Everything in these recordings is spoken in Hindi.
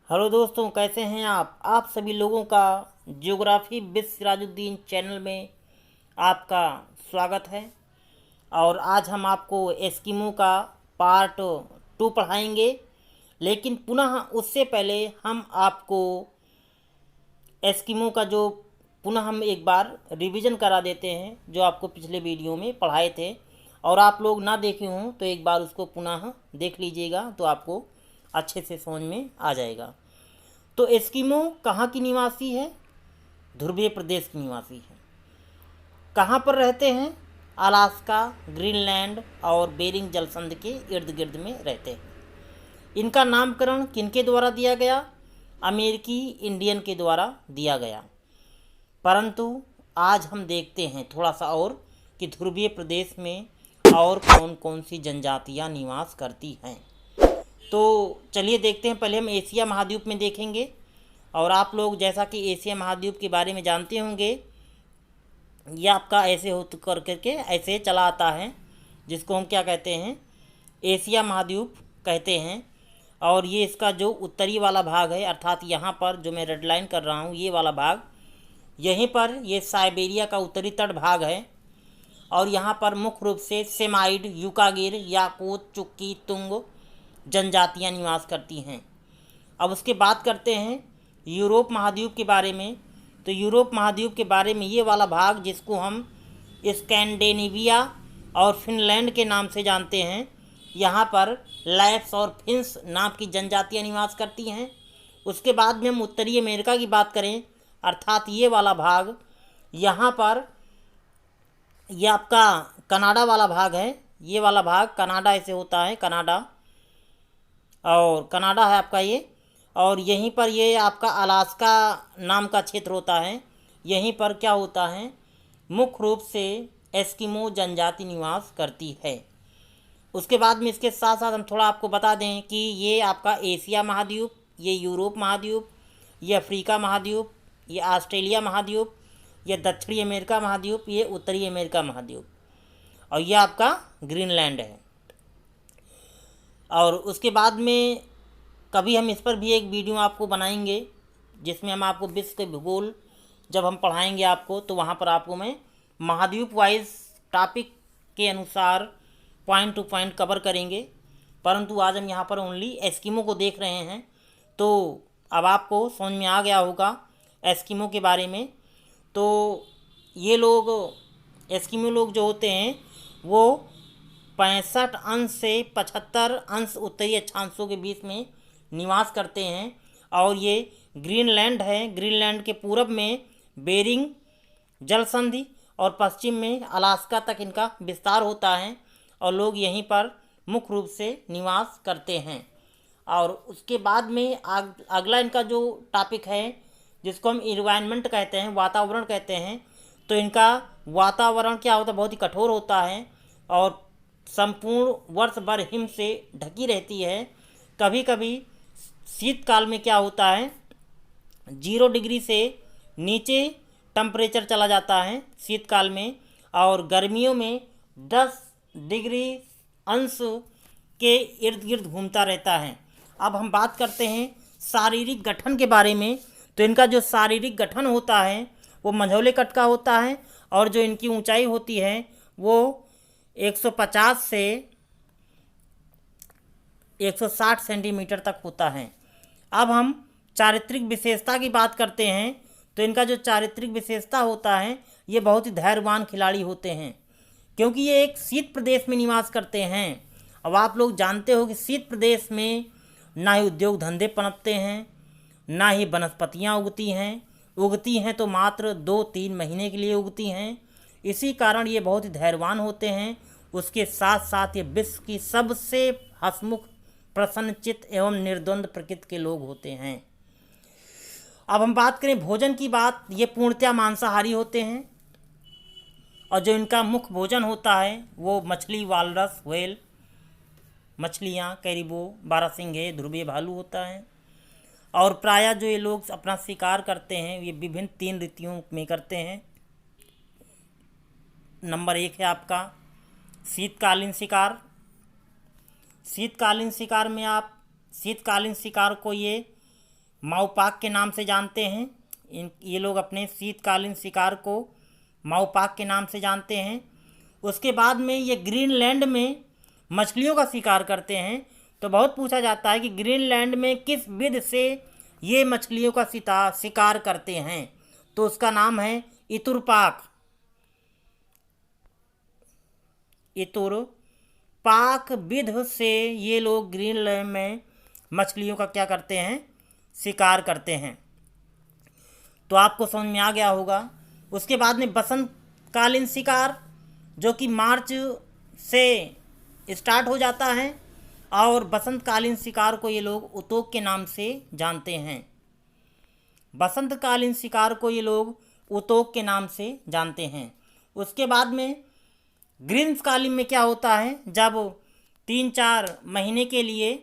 हेलो दोस्तों, कैसे हैं आप सभी लोगों का ज्योग्राफी विद सिराजुद्दीन चैनल में आपका स्वागत है। और आज हम आपको एस्किमो का पार्ट 2 पढ़ाएंगे। लेकिन पुनः उससे पहले हम आपको एस्किमो का जो पुनः हम एक बार रिवीजन करा देते हैं, जो आपको पिछले वीडियो में पढ़ाए थे। और आप लोग ना देखे हों तो एक बार उसको पुनः देख लीजिएगा, तो आपको अच्छे से समझ में आ जाएगा। तो एस्किमो कहाँ की निवासी है? ध्रुवीय प्रदेश की निवासी है। कहाँ पर रहते हैं? अलास्का, ग्रीनलैंड और बेरिंग जलसंधि के इर्द गिर्द में रहते हैं। इनका नामकरण किनके द्वारा दिया गया? अमेरिकी इंडियन के द्वारा दिया गया। परंतु आज हम देखते हैं थोड़ा सा और कि ध्रुवीय प्रदेश में और कौन कौन सी जनजातियां निवास करती हैं। तो चलिए देखते हैं। पहले हम एशिया महाद्वीप में देखेंगे। और आप लोग जैसा कि एशिया महाद्वीप के बारे में जानते होंगे, यह आपका ऐसे हो कर करके ऐसे चला आता है, जिसको हम क्या कहते हैं? एशिया महाद्वीप कहते हैं। और ये इसका जो उत्तरी वाला भाग है, अर्थात यहाँ पर जो मैं रेड लाइन कर रहा हूँ, ये वाला भाग, यहीं पर ये साइबेरिया का उत्तरी तट भाग है। और यहाँ पर मुख्य रूप से सेमाइड, यूकागिर, याकूत, चुक्की, तुंग जनजातियाँ निवास करती हैं। अब उसके बात करते हैं यूरोप महाद्वीप के बारे में। तो यूरोप महाद्वीप के बारे में ये वाला भाग, जिसको हम स्कैंडिनेविया और फिनलैंड के नाम से जानते हैं, यहाँ पर लैप्स और फिन्स नाम की जनजातियाँ निवास करती हैं। उसके बाद में हम उत्तरी अमेरिका की बात करें, अर्थात ये वाला भाग, यहाँ पर यह आपका कनाडा वाला भाग है। ये वाला भाग कनाडा ऐसे होता है, कनाडा, और कनाडा है आपका ये। और यहीं पर ये आपका अलास्का नाम का क्षेत्र होता है। यहीं पर क्या होता है? मुख्य रूप से एस्किमो जनजाति निवास करती है। उसके बाद में इसके साथ साथ हम थोड़ा आपको बता दें कि ये आपका एशिया महाद्वीप, ये यूरोप महाद्वीप, ये अफ्रीका महाद्वीप, ये ऑस्ट्रेलिया महाद्वीप, ये दक्षिणी अमेरिका महाद्वीप, ये उत्तरी अमेरिका महाद्वीप, और ये आपका ग्रीनलैंड है। और उसके बाद में कभी हम इस पर भी एक वीडियो आपको बनाएंगे, जिसमें हम आपको विश्व के भूगोल जब हम पढ़ाएंगे आपको, तो वहाँ पर आपको मैं महाद्वीप वाइज टॉपिक के अनुसार पॉइंट टू पॉइंट कवर करेंगे। परंतु आज हम यहाँ पर ओनली एस्किमो को देख रहे हैं। तो अब आपको समझ में आ गया होगा एस्किमो के बारे में। तो ये लोग, एस्किमो लोग जो होते हैं, वो 65 अंश से 75 अंश उत्तरी अक्षांशों के बीच में निवास करते हैं। और ये ग्रीनलैंड है, ग्रीनलैंड के पूरब में बेरिंग जलसंधि और पश्चिम में अलास्का तक इनका विस्तार होता है। और लोग यहीं पर मुख्य रूप से निवास करते हैं। और उसके बाद में अगला इनका जो टॉपिक है, जिसको हम इन्वायरमेंट कहते हैं, वातावरण कहते हैं। तो इनका वातावरण क्या होता है? बहुत ही कठोर होता है और संपूर्ण वर्ष भर हिम से ढकी रहती है। कभी कभी शीतकाल में क्या होता है, 0 डिग्री से नीचे टेम्परेचर चला जाता है शीतकाल में, और गर्मियों में 10 डिग्री अंश के इर्द गिर्द घूमता रहता है। अब हम बात करते हैं शारीरिक गठन के बारे में। तो इनका जो शारीरिक गठन होता है वो मझौले कट का होता है। और जो इनकी ऊंचाई होती है वो 150 से 160 सेंटीमीटर तक होता है। अब हम चारित्रिक विशेषता की बात करते हैं। तो इनका जो चारित्रिक विशेषता होता है, ये बहुत ही धैर्यवान खिलाड़ी होते हैं, क्योंकि ये एक शीत प्रदेश में निवास करते हैं। अब आप लोग जानते हो कि शीत प्रदेश में ना ही उद्योग धंधे पनपते हैं, ना ही वनस्पतियाँ उगती हैं तो मात्र 2-3 महीने के लिए उगती हैं। इसी कारण ये बहुत ही धैर्यवान होते हैं। उसके साथ साथ ये विश्व की सबसे हंसमुख, प्रसन्नचित्त एवं निर्द्वंद प्रकृति के लोग होते हैं। अब हम बात करें भोजन की बात, ये पूर्णतया मांसाहारी होते हैं। और जो इनका मुख्य भोजन होता है वो मछली, वालरस, व्हेल मछलियाँ, कैरिबो, बारहसिंगे, ध्रुवीय भालू होता है। और प्रायः जो ये लोग अपना शिकार करते हैं, ये विभिन्न 3 ऋतुओं में करते हैं। नंबर 1 है आपका शीतकालीन शिकार। शीतकालीन शिकार में आप शीतकालीन शिकार को ये माओपाक के नाम से जानते हैं। ये लोग अपने शीतकालीन शिकार को माओपाक के नाम से जानते हैं। उसके बाद में ये ग्रीनलैंड में मछलियों का शिकार करते हैं। तो बहुत पूछा जाता है कि ग्रीनलैंड में किस विधि से ये मछलियों का शिकार करते हैं, तो उसका नाम है इतुरपाक। इतुरपाक विधि से ये लोग ग्रीनलैंड में मछलियों का क्या करते हैं, शिकार करते हैं। तो आपको समझ में आ गया होगा। उसके बाद में बसंतकालीन शिकार, जो कि मार्च से स्टार्ट हो जाता है, और बसंतकालीन शिकार को ये लोग उतोक के नाम से जानते हैं। बसंतकालीन शिकार को ये लोग उतोक के नाम से जानते हैं। उसके बाद में ग्रीष्मकालीन में क्या होता है, जब 3-4 महीने के लिए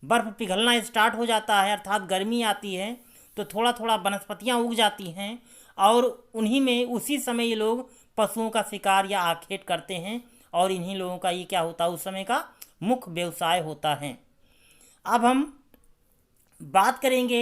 बर्फ़ पिघलना स्टार्ट हो जाता है, अर्थात गर्मी आती है, तो थोड़ा थोड़ा वनस्पतियाँ उग जाती हैं, और उन्हीं में उसी समय ये लोग पशुओं का शिकार या आखेट करते हैं, और इन्हीं लोगों का ये क्या होता है, उस समय का मुख्य व्यवसाय होता है। अब हम बात करेंगे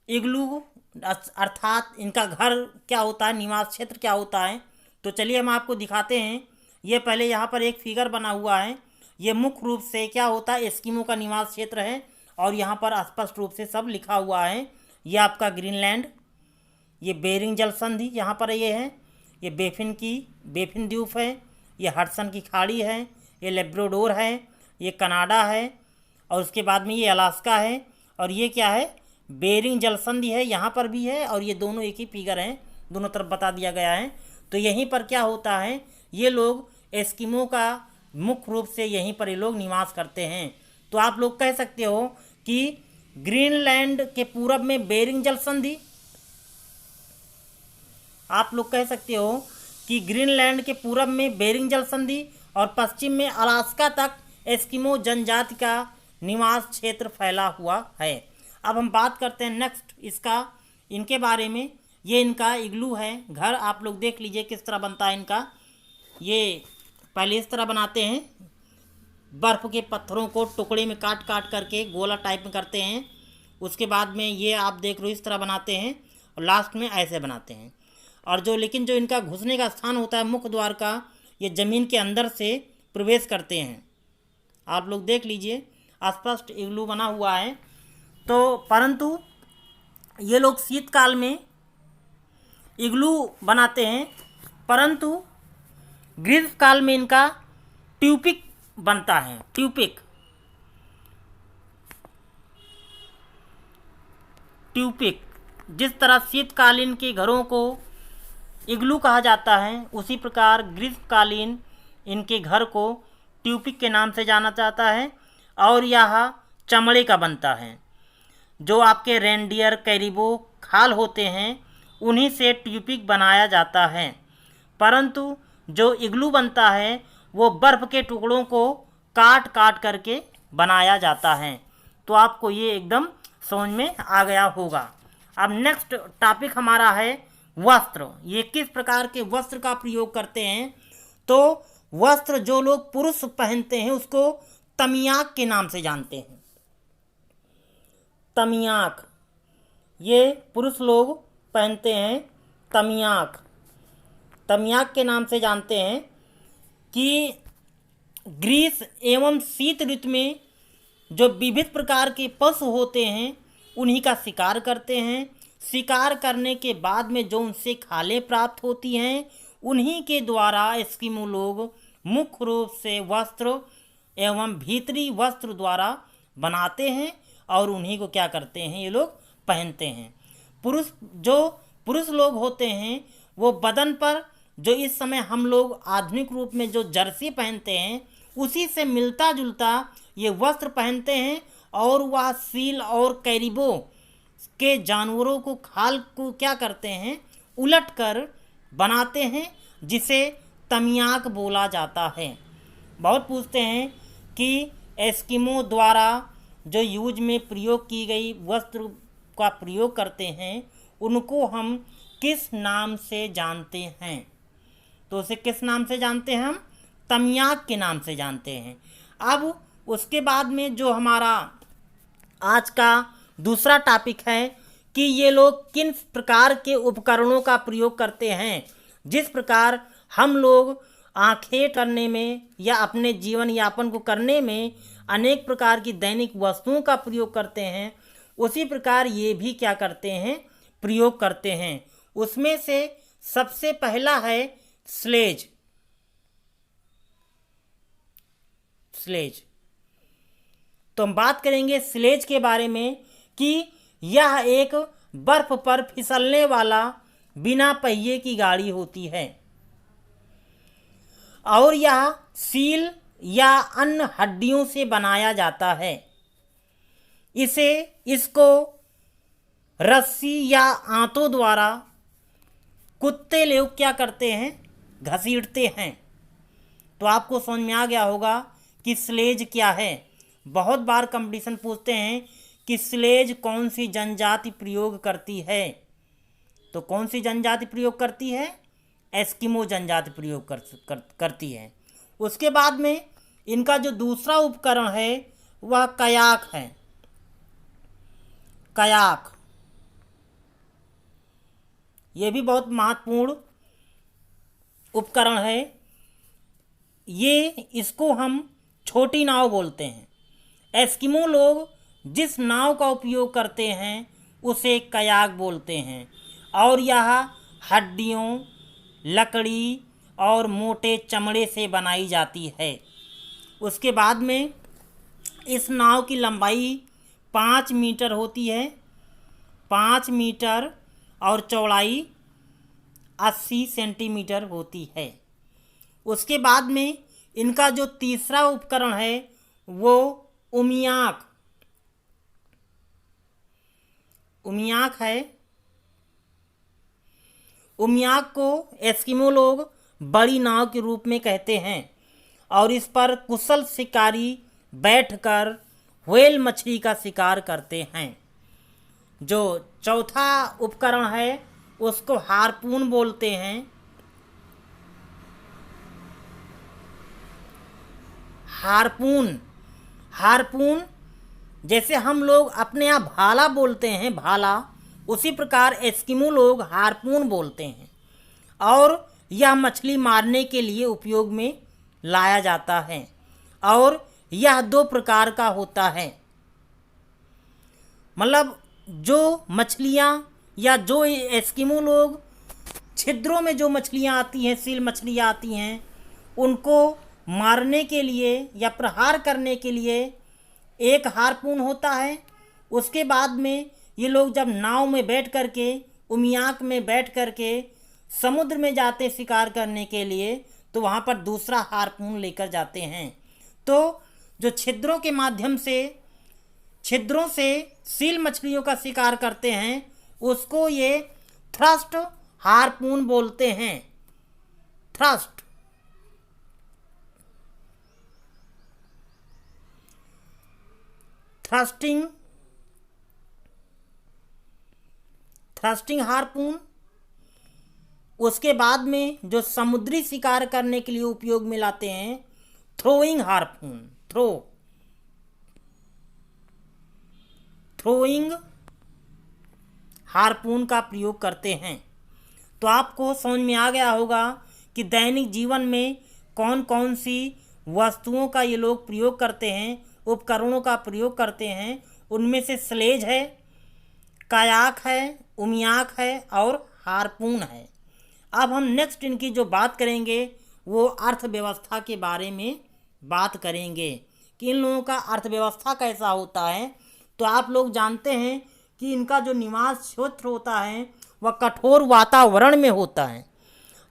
इग्लू, अर्थात इनका घर क्या होता है, निवास क्षेत्र क्या होता है। तो चलिए हम आपको दिखाते हैं। ये पहले यहाँ पर एक फिगर बना हुआ है। ये मुख्य रूप से क्या होता है, एस्किमो का निवास क्षेत्र है, और यहाँ पर स्पष्ट रूप से सब लिखा हुआ है। ये आपका ग्रीनलैंड, ये बेरिंग जल संधि यहाँ पर ये है, ये बेफिन द्वीप है, ये हडसन की खाड़ी है, ये लेब्राडोर है, ये कनाडा है, और उसके बाद में ये अलास्का है, और ये क्या है, बेरिंग जल संधि है, यहाँ पर भी है, और ये दोनों एक ही फिगर हैं, दोनों तरफ बता दिया गया है। तो यहीं पर क्या होता है, ये लोग एस्किमो का मुख्य रूप से यहीं पर ये लोग निवास करते हैं। तो आप लोग कह सकते हो कि ग्रीनलैंड के पूरब में बेरिंग जल संधि, आप लोग कह सकते हो कि ग्रीनलैंड के पूरब में बेरिंग जल संधि और पश्चिम में अलास्का तक एस्किमो जनजाति का निवास क्षेत्र फैला हुआ है। अब हम बात करते हैं नेक्स्ट इनके बारे में। ये इनका इग्लू है, घर आप लोग देख लीजिए किस तरह बनता है इनका। ये पहले इस तरह बनाते हैं, बर्फ़ के पत्थरों को टुकड़े में काट काट करके गोला टाइप में करते हैं। उसके बाद में ये आप देख रहे हो इस तरह बनाते हैं, और लास्ट में ऐसे बनाते हैं। और लेकिन जो इनका घुसने का स्थान होता है मुख्य द्वार का, ये ज़मीन के अंदर से प्रवेश करते हैं। आप लोग देख लीजिए स्पष्ट इग्लू बना हुआ है। तो परंतु ये लोग शीतकाल में इग्लू बनाते हैं, परंतु ग्रीष्मकाल में इनका ट्यूपिक बनता है। ट्यूपिक जिस तरह शीतकालीन के घरों को इग्लू कहा जाता है, उसी प्रकार ग्रीष्मकालीन इनके घर को ट्यूपिक के नाम से जाना जाता है। और यह चमड़े का बनता है। जो आपके रेनडियर, कैरिबो खाल होते हैं, उन्हीं से ट्यूपिक बनाया जाता है। परंतु जो इग्लू बनता है वो बर्फ़ के टुकड़ों को काट काट करके बनाया जाता है। तो आपको ये एकदम समझ में आ गया होगा। अब नेक्स्ट टॉपिक हमारा है वस्त्र। ये किस प्रकार के वस्त्र का प्रयोग करते हैं। तो वस्त्र जो लोग पुरुष पहनते हैं उसको तमियाक के नाम से जानते हैं। तमियाक, ये पुरुष लोग पहनते हैं तमियाक के नाम से जानते हैं। कि ग्रीष्म एवं शीत ऋतु में जो विविध प्रकार के पशु होते हैं उन्हीं का शिकार करते हैं। शिकार करने के बाद में जो उनसे खालें प्राप्त होती हैं उन्हीं के द्वारा एस्किमो लोग मुख्य रूप से वस्त्र एवं भीतरी वस्त्र द्वारा बनाते हैं, और उन्हीं को क्या करते हैं, ये लोग पहनते हैं। पुरुष लोग होते हैं वो बदन पर जो इस समय हम लोग आधुनिक रूप में जो जर्सी पहनते हैं उसी से मिलता जुलता ये वस्त्र पहनते हैं, और वह सील और कैरिबो के जानवरों को खाल को क्या करते हैं, उलट कर बनाते हैं, जिसे तमियाक बोला जाता है। बहुत पूछते हैं कि एस्किमो द्वारा जो यूज में प्रयोग की गई वस्त्र का प्रयोग करते हैं उनको हम किस नाम से जानते हैं। तो उसे किस नाम से जानते हैं, हम तमियाक के नाम से जानते हैं। अब उसके बाद में जो हमारा आज का दूसरा टॉपिक है कि ये लोग किन प्रकार के उपकरणों का प्रयोग करते हैं। जिस प्रकार हम लोग आंखें करने में या अपने जीवन यापन को करने में अनेक प्रकार की दैनिक वस्तुओं का प्रयोग करते हैं, उसी प्रकार ये भी क्या करते हैं, प्रयोग करते हैं। उसमें से सबसे पहला है स्लेज। स्लेज तो हम बात करेंगे स्लेज के बारे में कि यह एक बर्फ पर फिसलने वाला बिना पहिए की गाड़ी होती है और यह सील या अन्य हड्डियों से बनाया जाता है। इसको रस्सी या आंतों द्वारा कुत्ते लोग क्या करते हैं, घसीटते हैं। तो आपको समझ में आ गया होगा कि स्लेज क्या है। बहुत बार कंपटीशन पूछते हैं कि स्लेज कौन सी जनजाति प्रयोग करती है। तो कौन सी जनजाति प्रयोग करती है, एस्किमो जनजाति प्रयोग करती है। उसके बाद में इनका जो दूसरा उपकरण है वह कयाक है। कयाक ये भी बहुत महत्वपूर्ण उपकरण है। इसको हम छोटी नाव बोलते हैं। एस्किमो लोग जिस नाव का उपयोग करते हैं उसे कयाक बोलते हैं और यह हड्डियों, लकड़ी और मोटे चमड़े से बनाई जाती है। उसके बाद में इस नाव की लंबाई 5 मीटर होती है, 5 मीटर, और चौड़ाई 80 सेंटीमीटर होती है। उसके बाद में इनका जो तीसरा उपकरण है वो उमियाक है। उमियाक को एस्किमो लोग बड़ी नाव के रूप में कहते हैं और इस पर कुशल शिकारी बैठकर व्हेल मछली का शिकार करते हैं। जो चौथा उपकरण है उसको हार्पून बोलते हैं। हार्पून जैसे हम लोग अपने यहाँ भाला बोलते हैं, भाला, उसी प्रकार एस्किमो लोग हार्पून बोलते हैं और यह मछली मारने के लिए उपयोग में लाया जाता है और यह 2 प्रकार का होता है। मतलब जो मछलियाँ या जो एस्किमो लोग छिद्रों में जो मछलियाँ आती हैं, सील मछलियाँ आती हैं, उनको मारने के लिए या प्रहार करने के लिए एक हार्पून होता है। उसके बाद में ये लोग जब नाव में बैठ करके, उमियाक में बैठ करके समुद्र में जाते शिकार करने के लिए, तो वहाँ पर दूसरा हार्पून लेकर जाते हैं। तो जो छिद्रों के माध्यम से, छिद्रों से सील मछलियों का शिकार करते हैं उसको ये थ्रस्ट हार्पून बोलते हैं। Thrusting harpoon. उसके बाद में जो समुद्री शिकार करने के लिए उपयोग में लाते हैं, थ्रोइंग हार्पून। थ्रोइंग हार्पून का प्रयोग करते हैं। तो आपको समझ में आ गया होगा कि दैनिक जीवन में कौन कौन सी वस्तुओं का ये लोग प्रयोग करते हैं, उपकरणों का प्रयोग करते हैं। उनमें से स्लेज है, कायाक है, उमियाक है और हार्पून है। अब हम नेक्स्ट इनकी जो बात करेंगे वो अर्थव्यवस्था के बारे में बात करेंगे कि इन लोगों का अर्थव्यवस्था कैसा होता है। तो आप लोग जानते हैं कि इनका जो निवास क्षेत्र होता है वह कठोर वातावरण में होता है,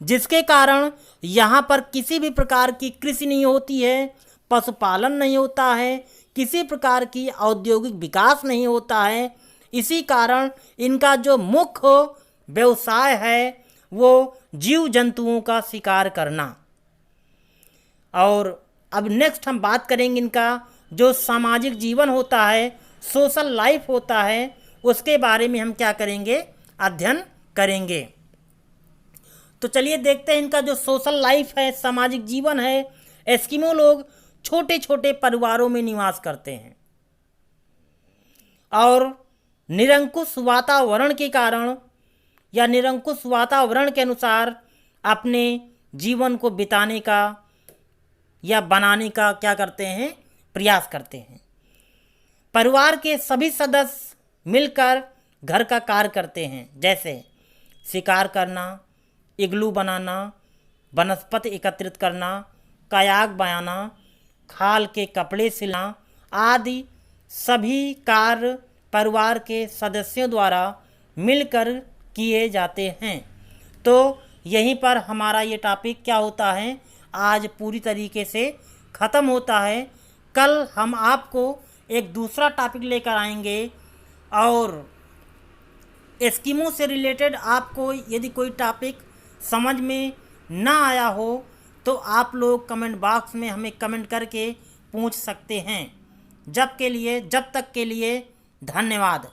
जिसके कारण यहाँ पर किसी भी प्रकार की कृषि नहीं होती है, पशुपालन नहीं होता है, किसी प्रकार की औद्योगिक विकास नहीं होता है। इसी कारण इनका जो मुख्य व्यवसाय है वो जीव जंतुओं का शिकार करना। और अब नेक्स्ट हम बात करेंगे इनका जो सामाजिक जीवन होता है, सोशल लाइफ होता है, उसके बारे में हम क्या करेंगे, अध्ययन करेंगे। तो चलिए देखते हैं इनका जो सोशल लाइफ है, सामाजिक जीवन है। एस्किमो लोग छोटे छोटे परिवारों में निवास करते हैं और निरंकुश वातावरण के कारण या निरंकुश वातावरण के अनुसार अपने जीवन को बिताने का या बनाने का क्या करते हैं, प्रयास करते हैं। परिवार के सभी सदस्य मिलकर घर का कार्य करते हैं, जैसे शिकार करना, इग्लू बनाना, वनस्पति एकत्रित करना, कायाक बनाना, खाल के कपड़े सिलना आदि सभी कार्य परिवार के सदस्यों द्वारा मिलकर किए जाते हैं। तो यहीं पर हमारा ये टॉपिक क्या होता है, आज पूरी तरीके से ख़त्म होता है। कल हम आपको एक दूसरा टॉपिक लेकर आएंगे और एस्किमो से रिलेटेड आपको यदि कोई टॉपिक समझ में ना आया हो तो आप लोग कमेंट बॉक्स में हमें कमेंट करके पूछ सकते हैं। जब तक के लिए धन्यवाद।